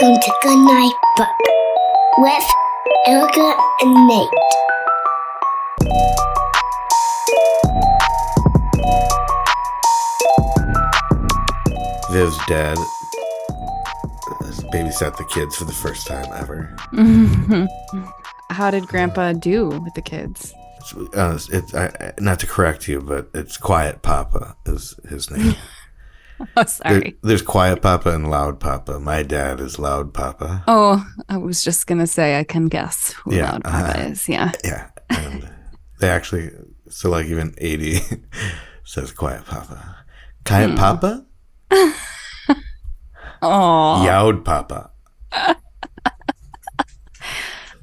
Welcome to Good Night Book with Erica and Nate. Viv's dad babysat the kids for the first time ever. How did Grandpa do with the kids? Not to correct you, but it's Quiet Papa is his name. Oh, sorry. There's Quiet Papa and Loud Papa. My dad is Loud Papa. Oh, I was just going to say I can guess who Loud Papa is. Yeah. Yeah. And they actually, so like even 80 says Quiet Papa. Quiet Papa? Oh. Yowd Papa.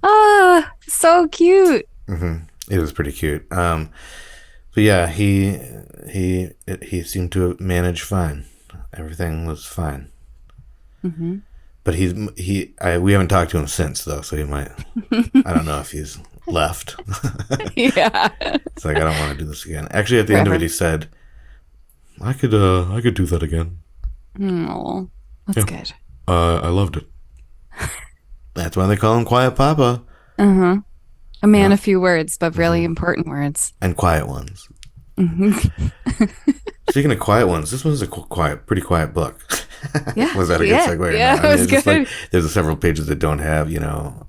Ah, so cute. Mm-hmm. It was pretty cute. But yeah, he seemed to manage fine. Everything was fine. Mm-hmm. But we haven't talked to him since though, so he might. I don't know if he's left. Yeah. It's like I don't want to do this again. Actually, at the end of it, he said, "I could do that again." Oh, that's good. I loved it. That's why they call him Quiet Papa. Uh-huh. A man of few words, but really important words. And quiet ones. Mm-hmm. Speaking of quiet ones, this one's a pretty quiet book. Yeah. Was that a good segue? Yeah, it was good. Like, there's several pages that don't have,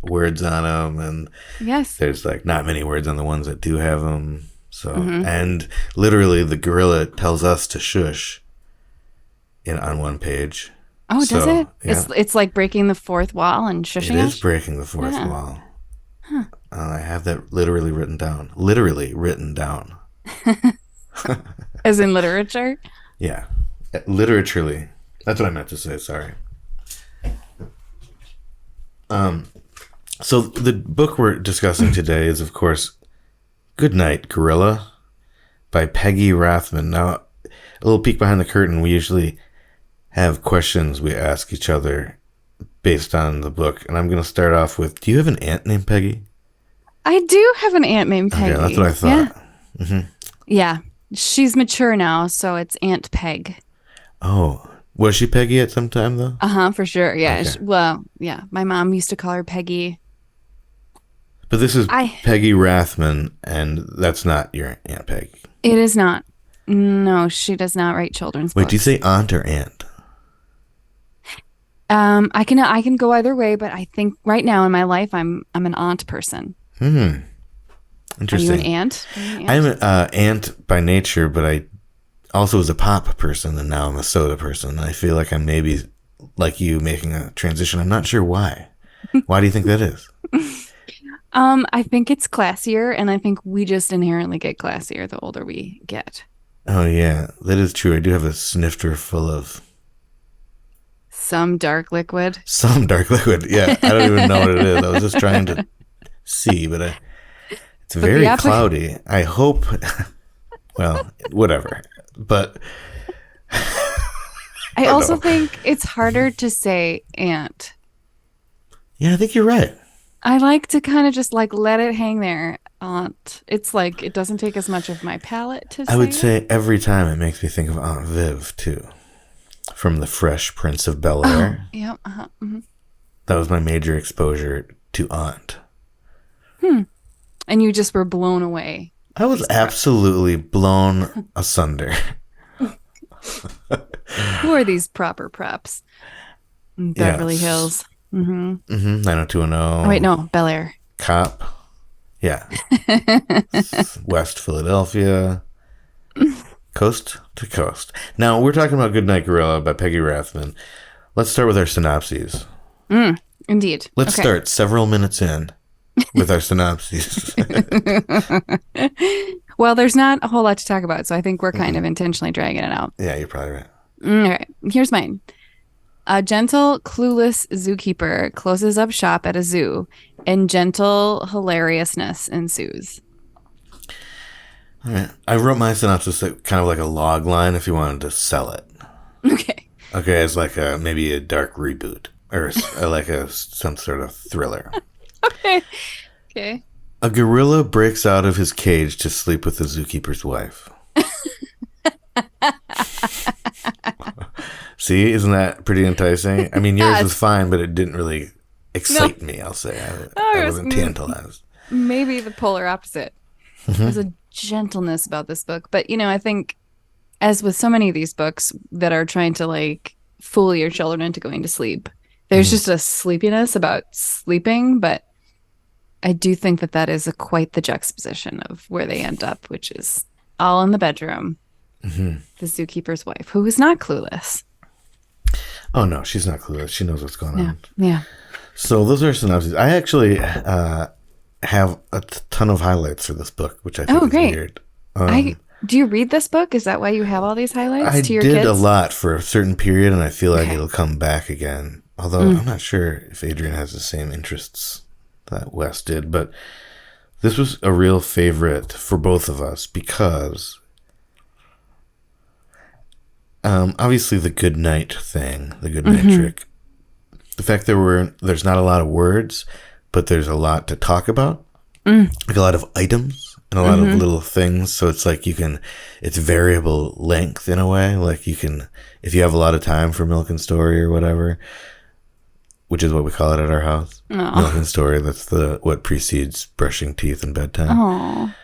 words on them. And yes. There's like not many words on the ones that do have them. So, and literally the gorilla tells us to shush on one page. Oh, does it? Yeah. It's like breaking the fourth wall and shushing It is breaking the fourth wall. Huh. I have that literally written down. As in literature? Yeah. Literaturely. That's what I meant to say, sorry. So the book we're discussing today is, of course, Good Night, Gorilla by Peggy Rathman. Now, a little peek behind the curtain, we usually have questions we ask each other based on the book. And I'm going to start off with, do you have an aunt named Peggy? I do have an aunt named Peggy. Okay, that's what I thought. Yeah. Mm-hmm. Yeah. She's mature now, so it's Aunt Peg. Oh. Was she Peggy at some time, though? Uh-huh, for sure. Yeah. Okay. Yeah. My mom used to call her Peggy. But this is Peggy Rathman, and that's not your Aunt Peggy. It is not. No, she does not write children's books. Wait, do you say aunt or aunt? I can go either way, but I think right now in my life I'm an aunt person. Interesting. Are you an aunt? I'm an aunt by nature, but I also was a pop person, and now I'm a soda person. I feel like I'm maybe like you making a transition. I'm not sure why. Why do you think that is? I think it's classier, and I think we just inherently get classier the older we get. Oh yeah, that is true. I do have a snifter full of some dark liquid. Yeah, I don't even know what it is. I was just trying to see, but it's very cloudy. I hope. Well, whatever. But I also think it's harder to say aunt. Yeah, I think you're right. I like to kind of just like let it hang there. Aunt. It's like it doesn't take as much of my palate to say. I would say every time it makes me think of Aunt Viv too, from The Fresh Prince of Bel-Air. Oh, yeah. Uh-huh. Mm-hmm. That was my major exposure to Aunt. And you just were blown away. I was absolutely blown asunder. Who are these proper props? Beverly Hills. Mm-hmm. 90210. Oh, wait, no. Bel-Air. Cop. Yeah. West Philadelphia. Coast to coast. Now, we're talking about Goodnight Gorilla by Peggy Rathman. Let's start with our synopses. Indeed. Let's start several minutes in with our synopses. Well, there's not a whole lot to talk about, so I think we're kind of intentionally dragging it out. Yeah, you're probably right. All right. Here's mine. A gentle, clueless zookeeper closes up shop at a zoo, and gentle hilariousness ensues. All right. I wrote my synopsis kind of like a log line if you wanted to sell it. Okay. Okay, it's like maybe a dark reboot or like some sort of thriller. Okay. A gorilla breaks out of his cage to sleep with the zookeeper's wife. See, isn't that pretty enticing? I mean, yours Yeah, was fine, but it didn't really excite me, I'll say. I it's wasn't tantalized. maybe the polar opposite. There's a gentleness about this book. But, I think as with so many of these books that are trying to like fool your children into going to sleep, there's just a sleepiness about sleeping. But I do think that is quite the juxtaposition of where they end up, which is all in the bedroom. The zookeeper's wife, who is not clueless. Oh, no, she's not clueless. She knows what's going on. Yeah. So those are synopses. I actually have a ton of highlights for this book, which I think is great. weird. Do you read this book? Is that why you have all these highlights to your I did kids? a lot for a certain period, and I feel like it'll come back again. Although I'm not sure if Adrian has the same interests that Wes did, but this was a real favorite for both of us because obviously the good night thing, the good night trick, the fact there's not a lot of words, but there's a lot to talk about, like a lot of items and a lot of little things. So it's like it's variable length in a way. Like you can, if you have a lot of time for Milk and Story or whatever, which is what we call it at our house. Milk and Story. That's what precedes brushing teeth and bedtime.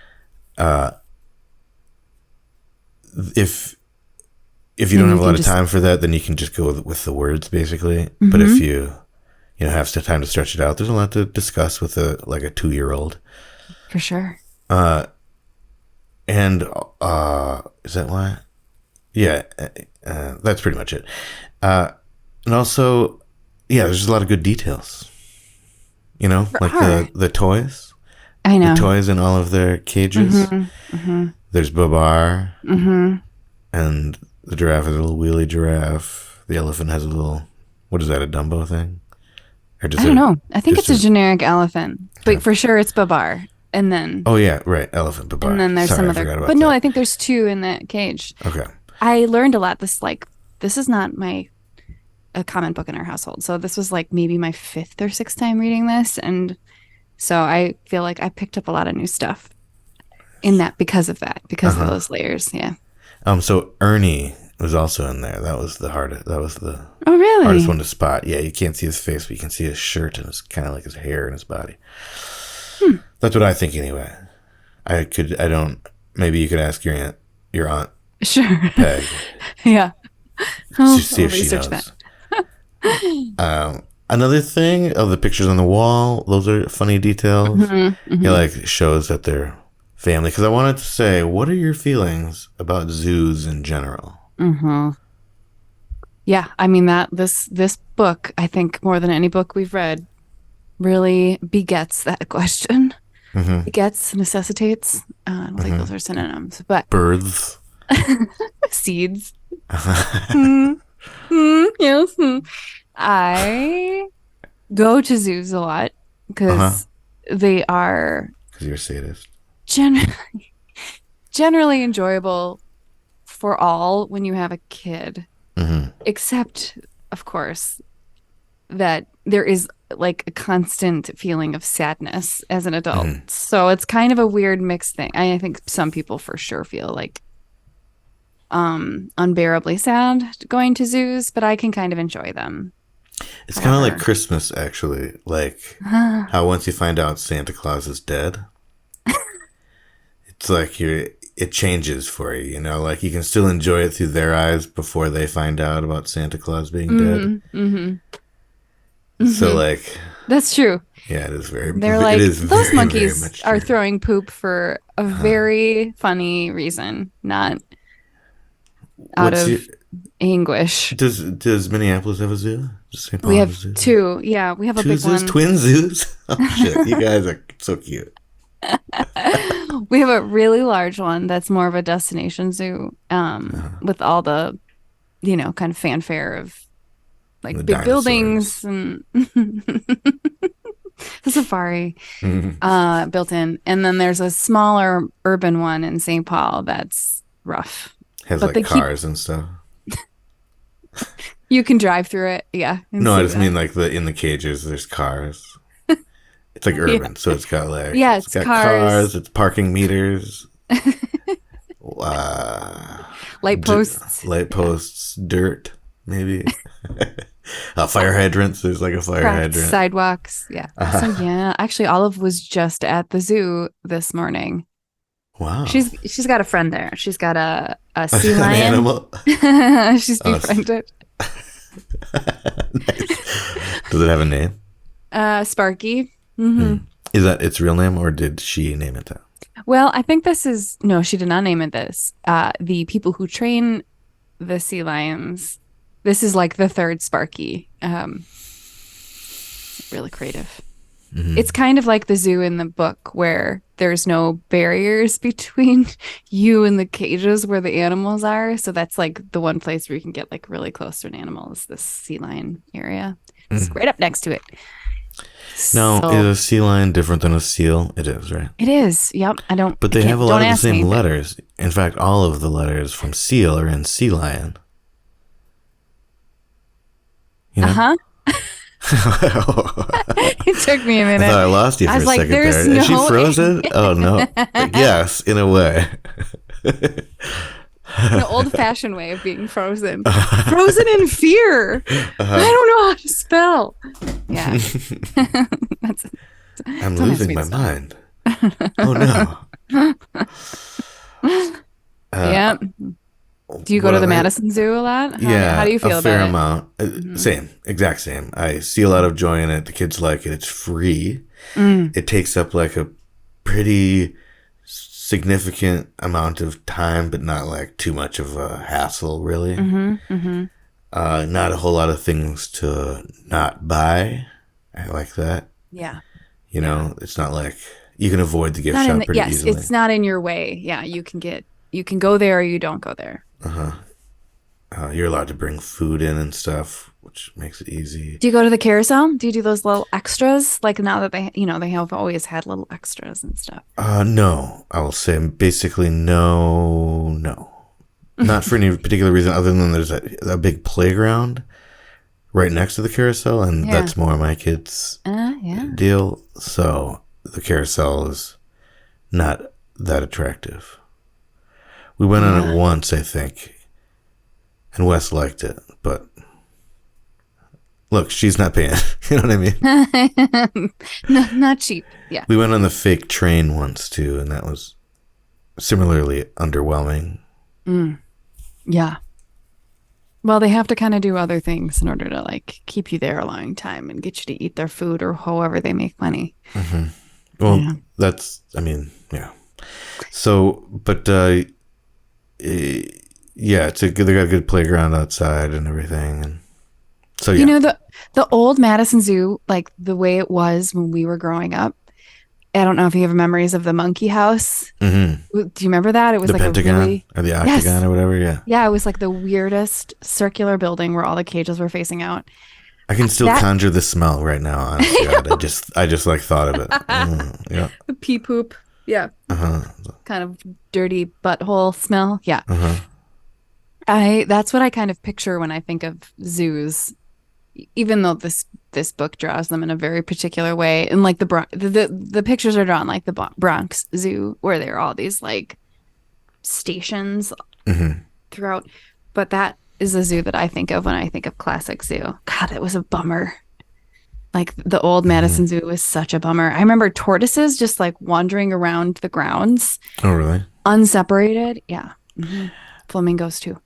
If you don't have a lot of time for that, then you can just go with the words, basically. But if you have some time to stretch it out, there's a lot to discuss with a 2-year-old. For sure. And is that why? Yeah, that's pretty much it. And also, yeah, there's just a lot of good details. The toys. I know. The toys in all of their cages. There's Babar. And the giraffe has a little wheelie giraffe. The elephant has a little, what is that, a Dumbo thing? Or just I don't know. I think it's a generic elephant. But for sure it's Babar. And then... Oh, yeah, right. Elephant, Babar. And then there's some other... But no, I think there's 2 in that cage. Okay. I learned a lot. This is not a common book in our household. So this was maybe my 5th or 6th time reading this. And so I feel like I picked up a lot of new stuff in that because of those layers. Yeah. So Ernie was also in there. That was the hardest. That was the Oh, really? hardest one to spot. Yeah, you can't see his face, but you can see his shirt and it's kind of like his hair and his body. That's what I think anyway. Maybe you could ask your aunt. Sure. Peg. Yeah. See if she knows. Another thing of the pictures on the wall, those are funny details. It shows that they're family. Because I wanted to say, what are your feelings about zoos in general? Yeah, I mean this book, I think more than any book we've read, really begets that question. Begets, necessitates. I don't think those are synonyms, but births, seeds. Yes. I go to zoos a lot because they are. Because you're a sadist. Generally enjoyable for all when you have a kid, except, of course, that there is a constant feeling of sadness as an adult. So it's kind of a weird mixed thing. I think some people for sure feel unbearably sad going to zoos, but I can kind of enjoy them. It's kind of like Christmas, actually. How once you find out Santa Claus is dead, it's it changes for you, you can still enjoy it through their eyes before they find out about Santa Claus being dead. So that's true. Yeah, it is very. They're it is those very, monkeys very are throwing poop for a very funny reason, not out of anguish. Does Minneapolis have a zoo? St. Paul We have zoo? 2. Yeah, we have a Two big zoos, one. twin zoos. Oh shit! You guys are so cute. We have a really large one that's more of a destination zoo, with all the, kind of fanfare of big dinosaurs. buildings and the safari built in. And then there's a smaller urban one in St. Paul that's rough. Has cars and stuff. You can drive through it, yeah. No, I just mean in the cages. There's cars. It's urban, so it's got it's got cars. It's parking meters, light posts, dirt. maybe. Fire hydrants. There's like a fire Correct. hydrant. Sidewalks. Yeah. So yeah, actually Olive was just at the zoo this morning. Wow. She's got a friend there. She's got a sea An lion. animal. She's befriended. Nice. Does it have a name? Sparky. Mm-hmm. Is that its real name, or did she name it that? Well, I think no, she did not name it this. The people who train the sea lions, this is like the third Sparky. Really creative. Mm-hmm. It's kind of like the zoo in the book where there's no barriers between you and the cages where the animals are. So that's like the one place where you can get like really close to an animal is this sea lion area. It's right up next to it. Now, is a sea lion different than a seal? It is, right? It is. Yep. But they have a lot of the same letters. In fact, all of the letters from seal are in sea lion. You know? Uh-huh. It took me a minute. I thought I lost you for a second there. Is she frozen? Oh, no. Yes, in a way. An old-fashioned way of being frozen. Frozen in fear. I don't know how to spell. Yeah. I'm losing my mind. Oh, no. Yeah. Do you go to the Madison Zoo a lot? How do you feel about it? A fair amount. Same. Exact same. I see a lot of joy in it. The kids like it. It's free. It takes up like a pretty significant amount of time, but not like too much of a hassle, really. Not a whole lot of things to not buy. I like that. Yeah. You know, it's not like you can avoid the gift shop pretty easily. Yes, it's not in your way. Yeah, you can go there or you don't go there. You're allowed to bring food in and stuff, which makes it easy. Do you go to the carousel? Do you do those little extras? Like now that they have always had little extras and stuff. No, I will say basically no. Not for any particular reason other than there's a big playground right next to the carousel, and that's more my kids' deal. So the carousel is not that attractive. We went on it once, I think, and Wes liked it, but look, she's not paying. You know what I mean? No, not cheap. Yeah. We went on the fake train once too, and that was similarly underwhelming. Yeah. Well, they have to kind of do other things in order to like keep you there a long time and get you to eat their food or however they make money. Well, yeah. So, but it's they got a good playground outside and everything, and so yeah. You know the old Madison Zoo, like the way it was when we were growing up. I don't know if you have memories of the monkey house. Do you remember that? It was the like Pentagon or the Octagon or whatever. Yeah. Yeah, it was like the weirdest circular building where all the cages were facing out. I can still conjure the smell right now. Honestly, God, I just like thought of it. Yeah. The pee poop. Yeah. Kind of dirty butthole smell. Yeah. That's what I kind of picture when I think of zoos, even though this book draws them in a very particular way. And like the pictures are drawn like the Bronx Zoo, where there are all these like stations throughout. But that is a zoo that I think of when I think of classic zoo. God, it was a bummer. Like the old Madison Zoo was such a bummer. I remember tortoises just like wandering around the grounds. Oh, really? Unseparated. Yeah. Flamingos too.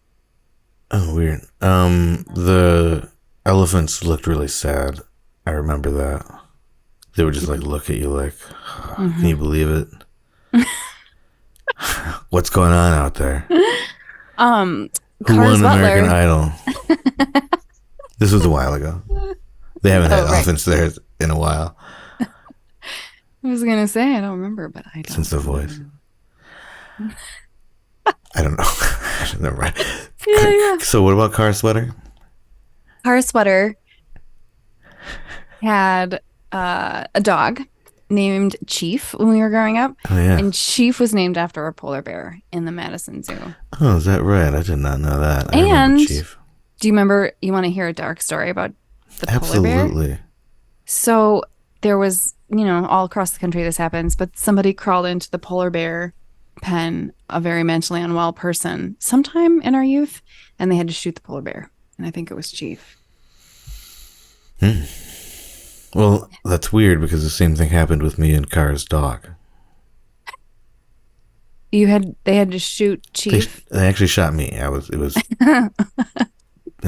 Oh, weird. The elephants looked really sad. I remember that. They would just like look at you like, can you believe it? What's going on out there? Who won American Idol? This was a while ago. They haven't had elephants there in a while. I was gonna say I don't remember, but I don't. Since The Voice. I don't know. Never mind. Yeah. So what about Car Sweater? Car Sweater had a dog named Chief when we were growing up. Oh, yeah. And Chief was named after a polar bear in the Madison Zoo. Oh, is that right? I did not know that. I and Chief. Do you remember, you want to hear a dark story about the polar bear? Absolutely. So there was, all across the country this happens, but somebody crawled into the polar bear pen, a very mentally unwell person, sometime in our youth, and they had to shoot the polar bear. and I think it was Chief. Well, that's weird because the same thing happened with me and Kara's dog. They had to shoot Chief. They actually shot me. It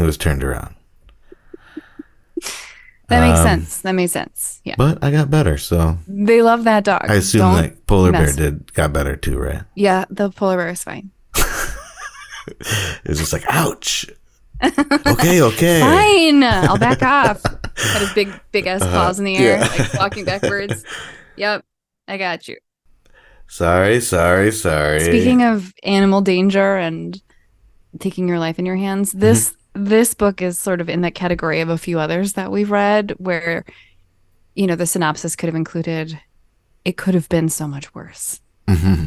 was turned around. That makes sense. That makes sense. Yeah. But I got better, so They love that dog. I assume Don't that polar bear mess- got better too, right? Yeah, the polar bear is fine. It's just like, ouch. Okay. Fine. I'll back off. Had his big ass paws in the air, like walking backwards. Yep. I got you. Sorry. Speaking of animal danger and taking your life in your hands, this book is sort of in that category of a few others that we've read where, the synopsis could have included, it could have been so much worse. Mm-hmm.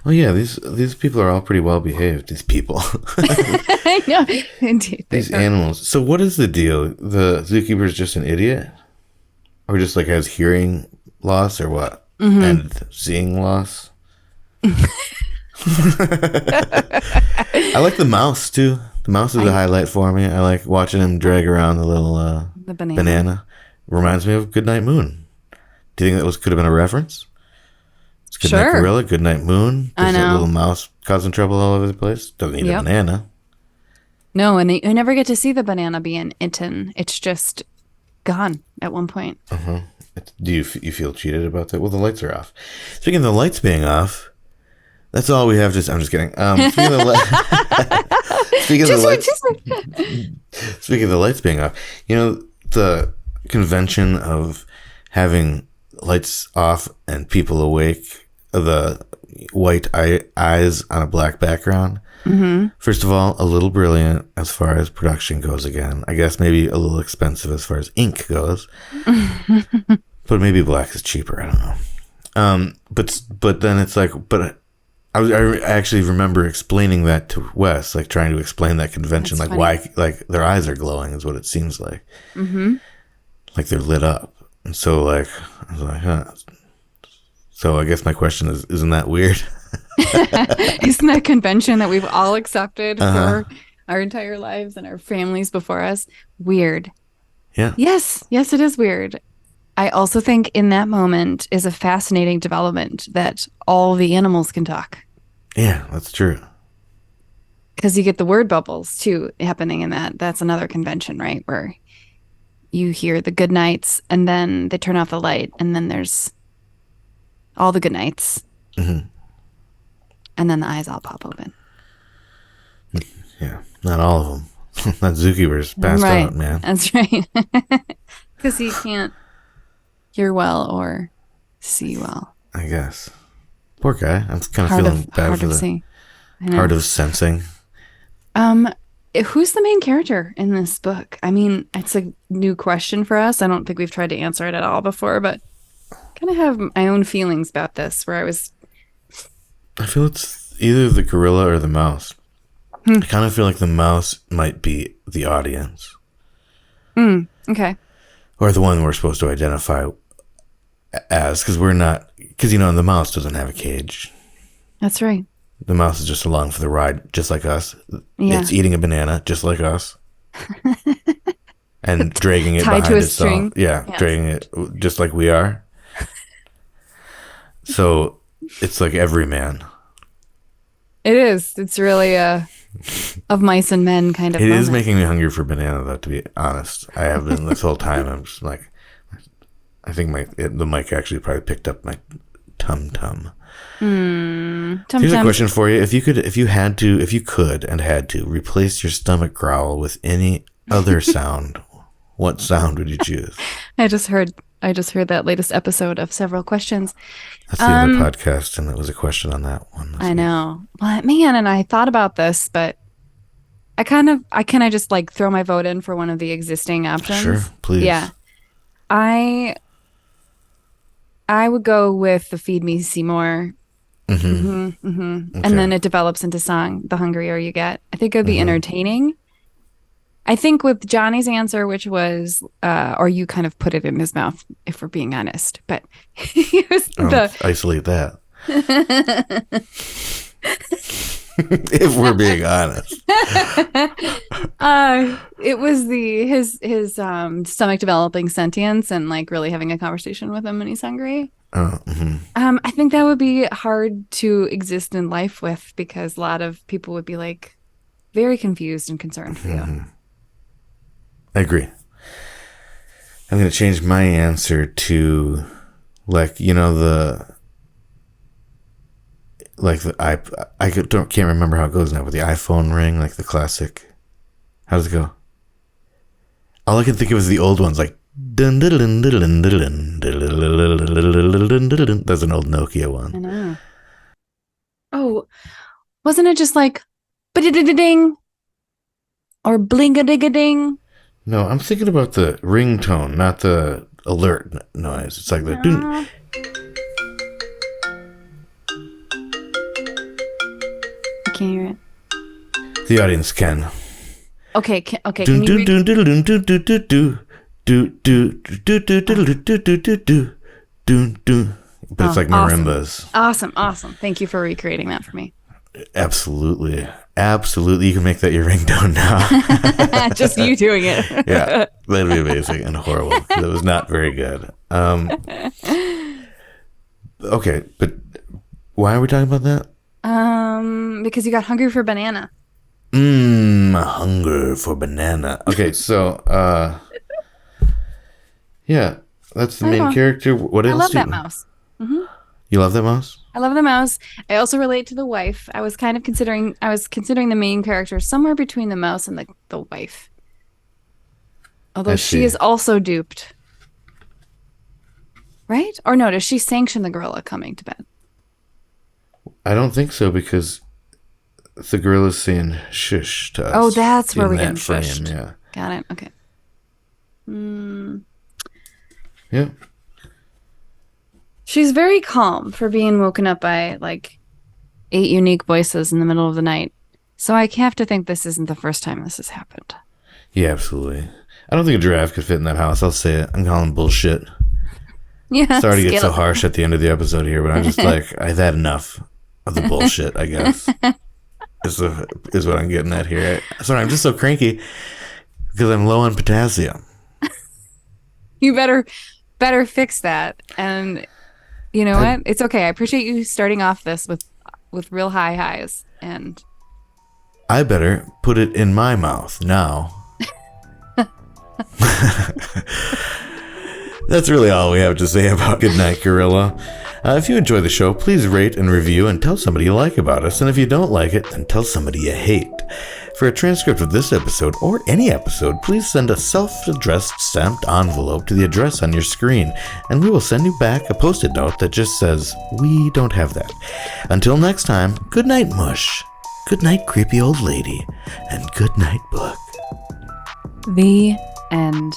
Oh yeah, these people are all pretty well behaved. These people, I know, indeed, these animals. So what is the deal? The zookeeper is just an idiot, or just like has hearing loss, or what? And seeing loss. I like the mouse too. The mouse is a highlight for me. I like watching him drag around the little the banana. Reminds me of Goodnight Moon. Do you think that could have been a reference? It's Goodnight Gorilla, Goodnight Moon. There's that little mouse causing trouble all over the place. Doesn't eat a banana. No, and you never get to see the banana being eaten. It's just gone at one point. Do you feel cheated about that? Well, the lights are off. Speaking of the lights being off, that's all we have. I'm just kidding. Speaking of the lights being off, the convention of having lights off and people awake, the white eyes on a black background. First of all, a little brilliant as far as production goes again. I guess maybe a little expensive as far as ink goes. But maybe black is cheaper. I don't know. But then it's like, I actually remember explaining that to Wes, like trying to explain that convention, That's like funny. why, like their eyes are glowing is what it seems like. Like they're lit up. And so like, I was like, huh. So I guess my question is, isn't that weird? Isn't that convention that we've all accepted for our entire lives and our families before us weird? Yeah. Yes, it is weird. I also think in that moment is a fascinating development that all the animals can talk. Yeah, that's true. Because you get the word bubbles too happening in that. That's another convention, right? Where you hear the good nights and then they turn off the light and then there's all the good nights. And then the eyes all pop open. Yeah, not all of them. That zookeeper's passed out, man. That's right. Because he can't hear well or see well. I guess. Poor guy. I'm kind of feeling bad for the hard of sensing. Who's the main character in this book? I mean, it's a new question for us. I don't think we've tried to answer it at all before, but I kind of have my own feelings about this where I feel it's either the gorilla or the mouse. I kind of feel like the mouse might be the audience. Okay. Or the one we're supposed to identify as, because the mouse doesn't have a cage. That's right. The mouse is just along for the ride, just like us. Yeah. It's eating a banana, just like us. And dragging it Tied behind to a itself. string. Yeah, Yes. dragging it just like we are. So it's like every man. It is. It's really of mice and men kind of It moment. is making me hungry for banana, though, to be honest. I have been this whole time. I'm just like, I think the mic actually probably picked up my tum-tum. Here's a question for you. If you could and had to replace your stomach growl with any other sound, what sound would you choose? I just heard that latest episode of Several Questions. That's the other podcast, and it was a question on that one. I know. Well, man, and I thought about this, but can I just like throw my vote in for one of the existing options? Sure, please. Yeah. I would go with the Feed Me Seymour. Okay. And then it develops into song, The Hungrier You Get. I think it would be entertaining. I think with Johnny's answer, which was, or you kind of put it in his mouth, if we're being honest, but he was isolate that. If we're being honest. It was his stomach developing sentience and like really having a conversation with him when he's hungry. Oh, mm-hmm. I think that would be hard to exist in life with because a lot of people would be like very confused and concerned for you. I agree. I'm going to change my answer to like, you know, can't remember how it goes now, but the iPhone ring, like the classic. How does it go? All I can think of is the old ones, like dun dun dun dun dun dun dun dun. That's an old Nokia I one. know. Oh, wasn't it just like ba-da-da-da-ding or bling-a-ding-a-ding? No, I'm thinking about the ringtone, not the alert noise. It's like the dun. I can't hear it. The audience can. Okay, can Dun you dun read? dun dun dun dun dun dun. Do do do do do do do do do do do do. But it's like marimbas. Awesome. Thank you for recreating that for me. Absolutely. You can make that your ringtone now. Just you doing it. Yeah, that'd be amazing and horrible. It was not very good. Okay, but why are we talking about that? Because you got hungry for banana. Hunger for banana. Okay, so yeah, that's the main character. What else? I love that mouse. Mm-hmm. You love that mouse? I love the mouse. I also relate to the wife. I was considering the main character somewhere between the mouse and the wife. Although she is also duped. Right? Or no, does she sanction the gorilla coming to bed? I don't think so because the gorilla's saying shush to us. Oh, that's where we get get shushed. Yeah. Got it. Okay. Yeah. She's very calm for being woken up by like 8 unique voices in the middle of the night. So I have to think this isn't the first time this has happened. Yeah, absolutely. I don't think a giraffe could fit in that house. I'll say it. I'm calling bullshit. Yeah. Sorry to get so harsh at the end of the episode here, but I'm just like, I've had enough of the bullshit, I guess. is what I'm getting at here. Sorry, I'm just so cranky because I'm low on potassium. You better fix that. And you know what? It's okay. I appreciate you starting off this with real high highs. And I better put it in my mouth now. That's really all we have to say about Goodnight Gorilla. If you enjoy the show, please rate and review and tell somebody you like about us. And if you don't like it, then tell somebody you hate. For a transcript of this episode or any episode, please send a self-addressed stamped envelope to the address on your screen, and we will send you back a post-it note that just says, "We don't have that." Until next time, good night, Mush. Good night, creepy old lady. And good night, book. the end.